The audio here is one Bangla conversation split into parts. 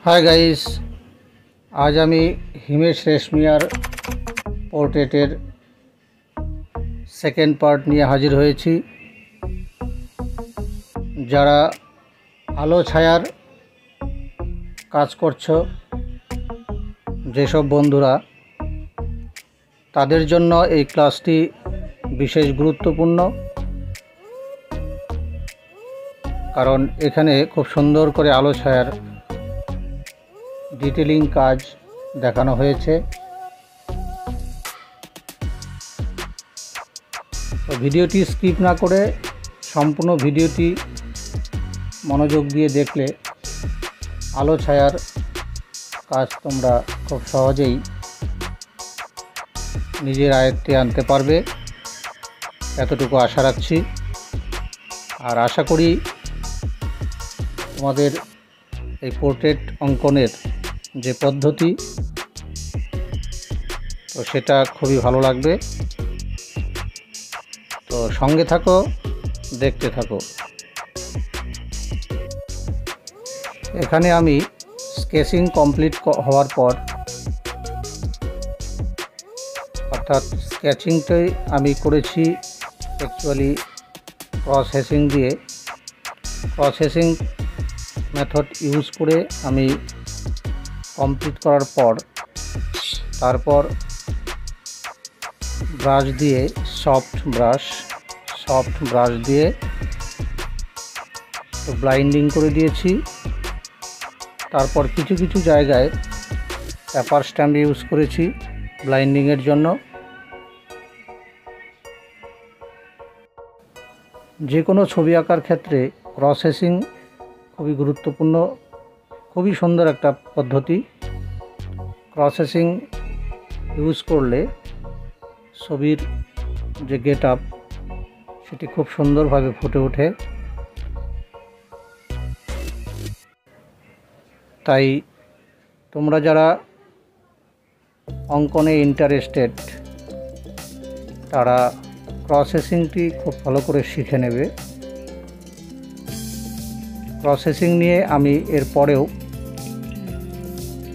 हाय गाइस, आज आमी हिमेश रेशमियार पोर्ट्रेटेर सेकेंड पार्ट निये हाजिर हয়েছি। যারা আলো ছায়ার কাজ করছো যেসব বন্ধুরা, তাদের জন্য এই ক্লাসটি বিশেষ গুরুত্বপূর্ণ, কারণ এখানে খুব সুন্দর করে আলো ছায়ার ডিটেলিং কাজ দেখানো হয়েছে। তো ভিডিওটি স্কিপ না করে সম্পূর্ণ ভিডিওটি মনোযোগ দিয়ে দেখলে আলো ছায়ার কাজ তোমরা খুব সহজেই নিজের আয়ত্তে আনতে পারবে, এতটুকু আশা রাখছি। আর আশা করি তোমাদের এই পোর্ট্রেট অঙ্কনের যে পদ্ধতি, তো সেটা খুবই ভালো লাগবে। তো সঙ্গে থাকো, দেখতে থাকো। এখানে আমি স্কেচিং কমপ্লিট হওয়ার পর, অর্থাৎ স্কেচিংটাই আমি করেছি অ্যাকচুয়ালি ক্রস হেচিং দিয়ে। ক্রস হেচিং মেথড ইউজ করে আমি কমপ্লিট করার পর তারপর ব্রাশ দিয়ে সফট ব্রাশ দিয়ে তো ব্লাইন্ডিং করে দিয়েছি। তারপর কিছু কিছু জায়গায় পেপার স্ট্যাম্প ইউজ করেছি ব্লাইন্ডিংয়ের জন্য। যে কোনো ছবি আঁকার ক্ষেত্রে ক্রস হেচিং খুবই গুরুত্বপূর্ণ, খুবই সুন্দর একটা পদ্ধতি। ক্রস হেচিং ইউজ করলে ছবির যে গেট আপ সেটি খুব সুন্দরভাবে ফুটে ওঠে। তাই তোমরা যারা অঙ্কনে ইন্টারেস্টেড, তারা ক্রস হেচিংটি খুব ভালো করে শিখে নেবে। ক্রস হেচিং নিয়ে আমি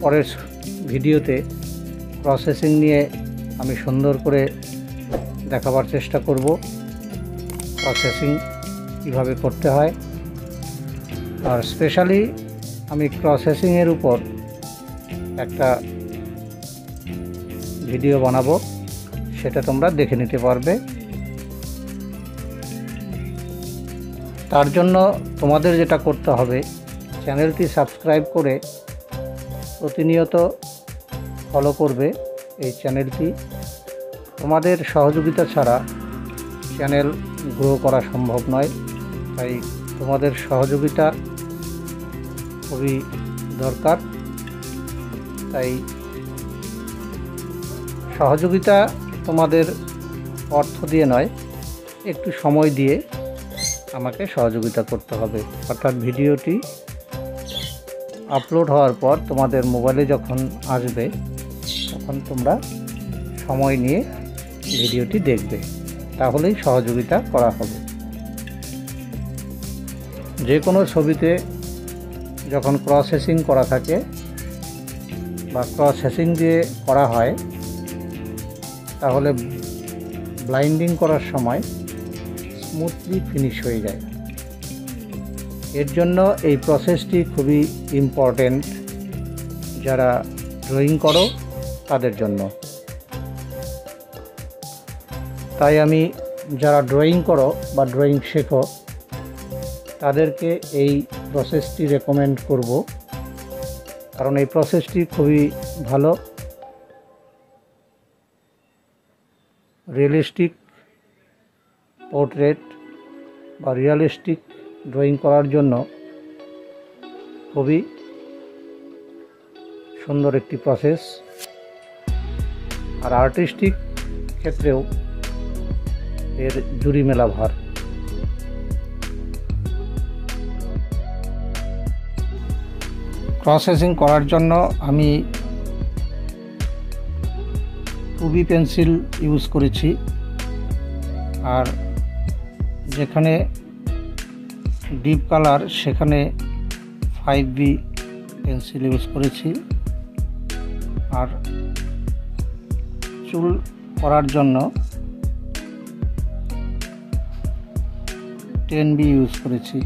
পরের ভিডিওতে ক্রস হেচিং নিয়ে আমি সুন্দর করে দেখাবার চেষ্টা করব, ক্রস হেচিং কীভাবে করতে হয়। আর স্পেশালি আমি ক্রস হেচিংয়ের উপর একটা ভিডিও বানাবো, সেটা তোমরা দেখে নিতে পারবে। তার জন্য তোমাদের যেটা করতে হবে, চ্যানেলটি সাবস্ক্রাইব করে প্রতিনিয়ত ফলো করবে এই চ্যানেলটি। তোমাদের সহযোগিতা ছাড়া চ্যানেল গ্রো করা সম্ভব নয়, তাই তোমাদের সহযোগিতা খুবই দরকার। তাই সহযোগিতা তোমাদের অর্থ দিয়ে নয়, একটু সময় দিয়ে আমাকে সহযোগিতা করতে হবে। অর্থাৎ ভিডিওটি আপলোড হওয়ার পর তোমাদের মোবাইলে যখন আসবে, তখন তোমরা সময় নিয়ে ভিডিওটি দেখবে, তাহলেই সহযোগিতা করা হবে। যে কোনো ছবিতে যখন ক্রস হেচিং করা থাকে বা ক্রস হেচিং দিয়ে করা হয়, তাহলে ব্লাইন্ডিং করার সময় স্মুথলি ফিনিশ হয়ে যায়। এর জন্য এই প্রসেসটি খুবই ইম্পর্টেন্ট যারা ড্রয়িং করো তাদের জন্য। তাই আমি যারা ড্রয়িং করো বা ড্রয়িং শেখো, তাদেরকে এই প্রসেসটি রেকমেন্ড করব, কারণ এই প্রসেসটি খুবই ভালো। রিয়েলিস্টিক পোর্ট্রেট বা রিয়েলিস্টিক ড্রয়িং করার জন্য খুবই সুন্দর একটি প্রসেস। আর আর্টিস্টিক ক্ষেত্রেও এর জুড়ি মেলা ভার। ক্রস হেচিং করার জন্য আমি 2B পেন্সিল ইউজ করেছি। আর যেখানে ডিপ কালার সেখানে 5B পেন্সিল ইউজ করেছি। আর চুল করার জন্য 10B ইউজ করেছি।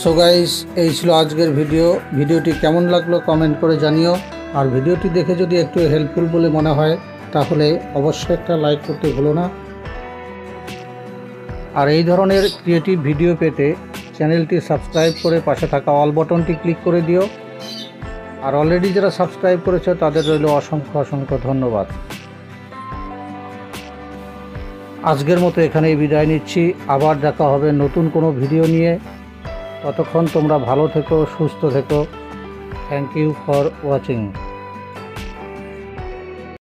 সো গাইস, এই ছিল আজকের ভিডিওটি কেমন লাগলো কমেন্ট করে জানিও। আর ভিডিওটি দেখে যদি একটু হেল্পফুল বলে মনে হয় তাহলে অবশ্যই একটা লাইক করতে ভুলো না। আর এই ধরনের ক্রিয়েটিভ ভিডিও পেতে চ্যানেলটি সাবস্ক্রাইব করে পাশে থাকা অল বাটনটি ক্লিক করে দিও। আর অলরেডি যারা সাবস্ক্রাইব করেছে তাদের রইল অসংখ্য ধন্যবাদ। আজকের মতো এখানেই বিদায় নিচ্ছি। আবার দেখা হবে নতুন কোনো ভিডিও নিয়ে। ততক্ষণ তোমরা ভালো থেকো, সুস্থ থেকো। Thank you for watching.